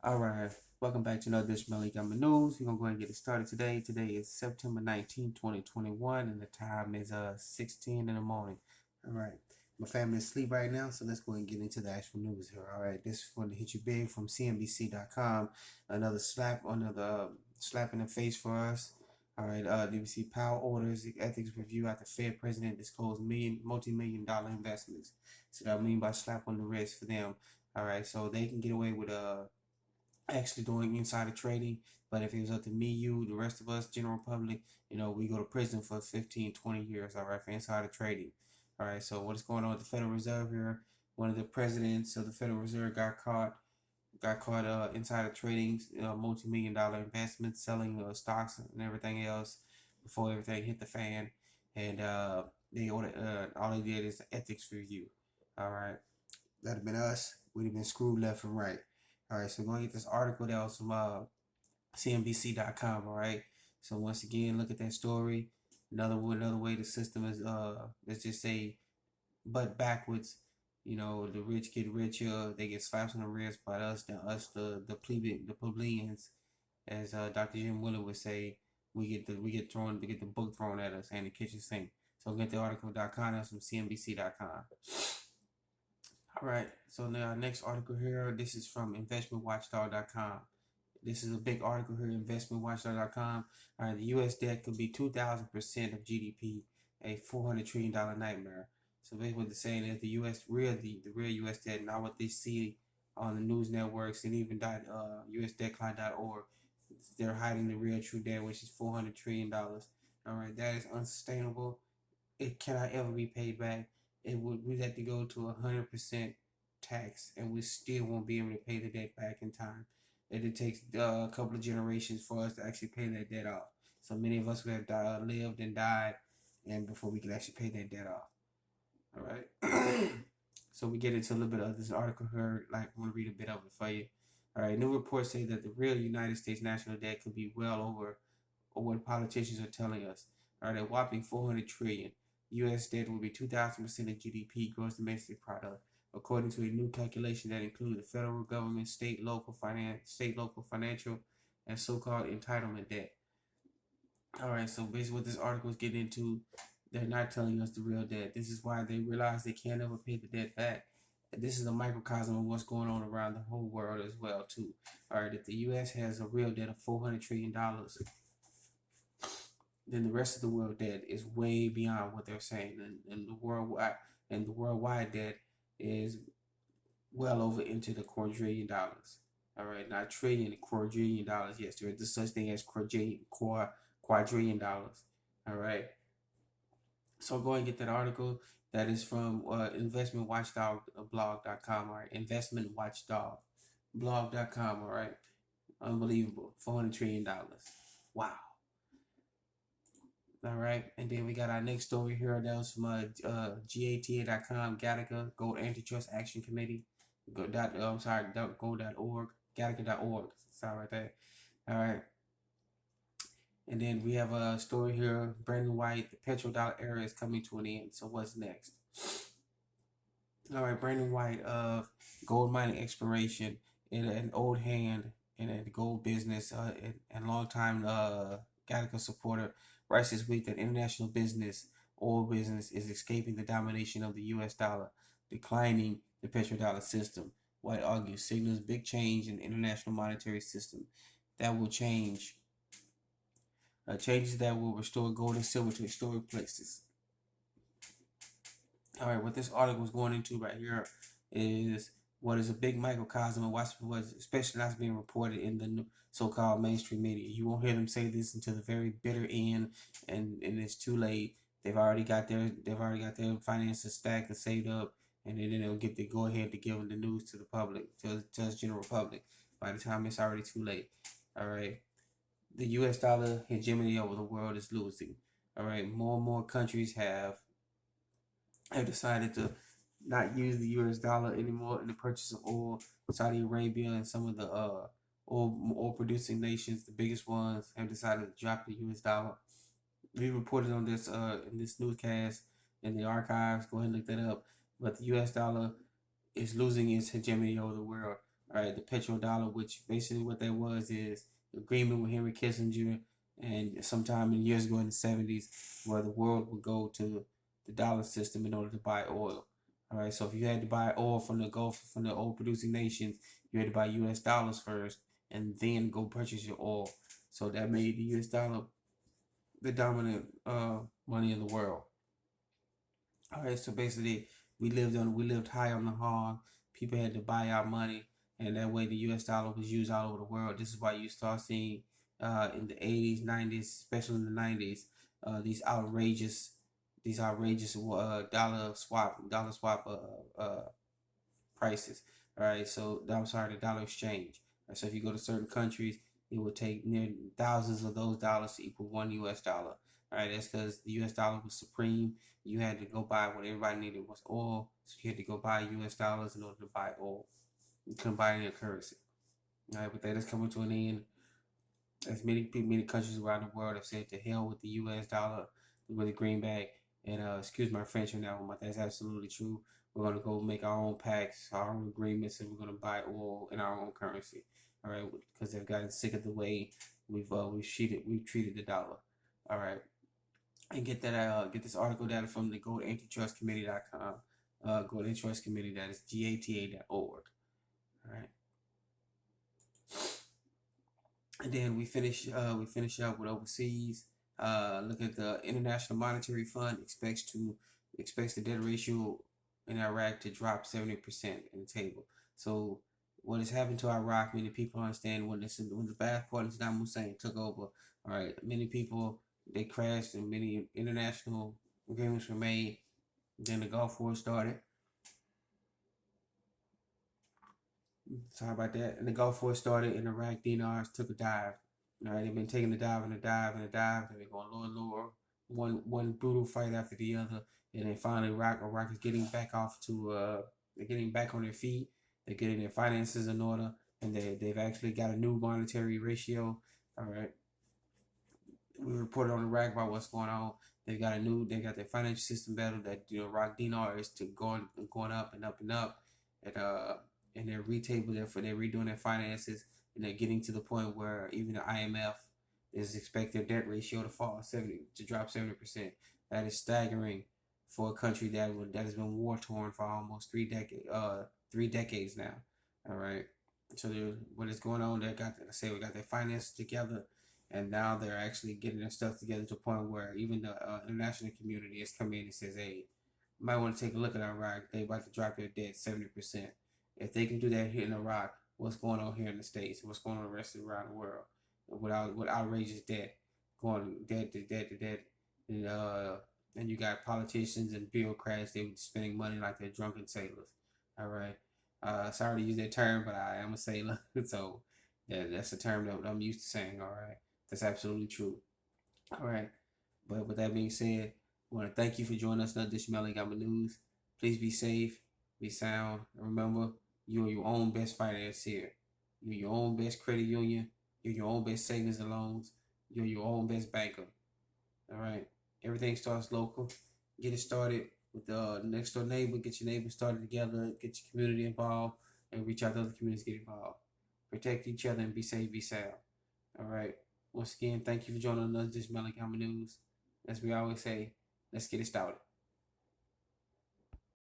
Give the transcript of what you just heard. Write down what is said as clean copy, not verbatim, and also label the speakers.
Speaker 1: All right, welcome back to another edition of Melly Gummy News. We're gonna go ahead and get it started today. Today is September 19, 2021, and the time is 16 in the morning. All right, my family is asleep right now, so let's go ahead and get into the actual news here. All right, this is going to hit you big from CNBC.com. Another slap in the face for us. All right, DBC Powell orders the ethics review after Fed president disclosed multi-million-dollar investments. So that I mean by slap on the wrist for them. All right, so they can get away with actually doing insider trading. But if it was up to me, you, the rest of us, general public, we go to prison for 15, 20 years, all right, for insider trading. All right, so what's going on with the Federal Reserve here? One of the presidents of the Federal Reserve got caught insider trading, multi-million-dollar investments, selling stocks and everything else before everything hit the fan. And they ordered, all they did is the ethics review. All right, that'd have been us. We'd have been screwed left and right. All right, so we're going to get this article that was from CNBC.com. All right, so once again, look at that story. Another way the system is, let's just say, but backwards. The rich get richer, they get slaps on the wrist by the plebeians, as Dr. Jim Willard would say. We get the book thrown at us and the kitchen sink. So get the article.com. That's from CNBC.com. All right, so now our next article here, this is from investmentwatchdog.com. This is a big article here, investmentwatchdog.com. All right, the U.S. debt could be 2,000% of GDP, a $400 trillion nightmare. So basically what they're saying is the real U.S. debt, not what they see on the news networks and even USDebtCloud.org. They're hiding the real true debt, which is $400 trillion. All right, that is unsustainable. It cannot ever be paid back. We'd have to go to 100% tax, and we still won't be able to pay the debt back in time. It takes a couple of generations for us to actually pay that debt off. So many of us would have lived and died, and before we can actually pay that debt off. All right. So we get into a little bit of this article here. Like, I want to read a bit of it for you. All right. New reports say that the real United States national debt could be well over what politicians are telling us. All right, a whopping 400 trillion. U.S. debt will be 2,000% of GDP, gross domestic product, according to a new calculation that includes the federal government, state, local financial, and so-called entitlement debt. All right, so basically what this article is getting into, they're not telling us the real debt. This is why they realize they can't ever pay the debt back. This is a microcosm of what's going on around the whole world as well, too. All right, if the U.S. has a real debt of $400 trillion, then the rest of the world debt is way beyond what they're saying, and the worldwide debt is well over into the quadrillion dollars. All right, not trillion, quadrillion dollars. Yes, there is such thing as quadrillion dollars. All right, so go and get that article. That is from investmentwatchdogblog.com. All right, investmentwatchdogblog.com. All right, unbelievable, $400 trillion. Wow. All right, and then we got our next story here. That was from GATA.com, Gattaca, Gold Antitrust Action Committee, go.org, Gattaca.org. Sorry about that. All right, and then we have a story here. Brandon White, the petro-dollar era is coming to an end. So what's next? All right, Brandon White of gold mining exploration, in an old hand in the gold business, and longtime Gattaca supporter, writes this week that international oil business, is escaping the domination of the U.S. dollar, declining the petrodollar system. White argues signals big change in the international monetary system that will changes that will restore gold and silver to historic places. All right, what this article is going into right here is what is a big microcosm of what's especially not being reported in the so-called mainstream media. You won't hear them say this until the very bitter end, and it's too late. They've already got their finances stacked and saved up, and then they'll get the go ahead to give the news to the public, to the general public. By the time it's already too late. All right, the U.S. dollar hegemony over the world is losing. All right, more and more countries have decided to not use the U.S. dollar anymore in the purchase of oil. Saudi Arabia and some of the oil producing nations, the biggest ones, have decided to drop the U.S. dollar. We reported on this in this newscast in the archives. Go ahead and look that up. But the U.S. dollar is losing its hegemony over the world. All right, the petro-dollar, which basically what that was is agreement with Henry Kissinger, and sometime in years ago in the 70s, where the world would go to the dollar system in order to buy oil. All right, so if you had to buy oil from the Gulf, from the oil producing nations, you had to buy U.S. dollars first, and then go purchase your oil. So that made the U.S. dollar the dominant money in the world. All right, so basically, we lived high on the hog. People had to buy our money, and that way the U.S. dollar was used all over the world. This is why you start seeing in the 80s, 90s, especially in the 90s, these outrageous dollar swap prices. All right, so I'm sorry, the dollar exchange. So if you go to certain countries, it will take near thousands of those dollars to equal one U.S. dollar. All right, that's because the U.S. dollar was supreme. You had to go buy what everybody needed was oil, so you had to go buy U.S. dollars in order to buy oil. You couldn't buy any currency. All right, but that is coming to an end. As many countries around the world have said to hell with the U.S. dollar, with the greenback. And excuse my French on that one, but that's absolutely true. We're gonna go make our own pacts, our own agreements, and we're gonna buy oil in our own currency. All right, because they've gotten sick of the way we've treated the dollar. All right, and get this article data from the goldantitrustcommittee.com. Gold Interest Committee, that is gata.org. All right. And then we finish up with overseas. Look at the International Monetary Fund expects the debt ratio in Iraq to drop 70% in the table. So what has happened to Iraq? Many people understand when the Ba'ath Party and Saddam Hussein took over. All right, many people they crashed and many international agreements were made. Then the Gulf War started. Sorry about that. And the Gulf War started, and Iraq dinars took a dive. All right, they've been taking a dive and a dive and a dive, and they're going lower and lower. One brutal fight after the other, and then finally Iraq is getting back off to they're getting back on their feet. They're getting their finances in order, and they've actually got a new monetary ratio. All right, we reported on Iraq about what's going on. They got their financial system better. That Iraq dinar is to going up and up and up, and they're they're redoing their finances, and they're getting to the point where even the IMF is expect their debt ratio to drop 70%. That is staggering for a country that has been war torn for almost 3 decades now. All right. So what is going on? We got their finances together, and now they're actually getting their stuff together to a point where even the international community has come in and says, "Hey, you might want to take a look at Iraq. They about to drop their debt 70%. If they can do that here in Iraq, what's going on here in the States? What's going on the rest of around the world? With outrageous debt, going debt to debt to debt, and you got politicians and bureaucrats. They were spending money like they're drunken sailors. All right. Sorry to use that term, but I am a sailor, so that's a term that I'm used to saying. All right, that's absolutely true. All right, but with that being said, I want to thank you for joining us on this Melly Gamma News. Please be safe, be sound, and remember, you're your own best financier. You're your own best credit union. You're your own best savings and loans. You're your own best banker. All right, everything starts local. Get it started with the next door neighbor. Get your neighbors started together. Get your community involved, and reach out to other communities. Get involved. Protect each other and be safe, be sound. All right. Once again, thank you for joining us this Melly Gamma News. As we always say, let's get it started.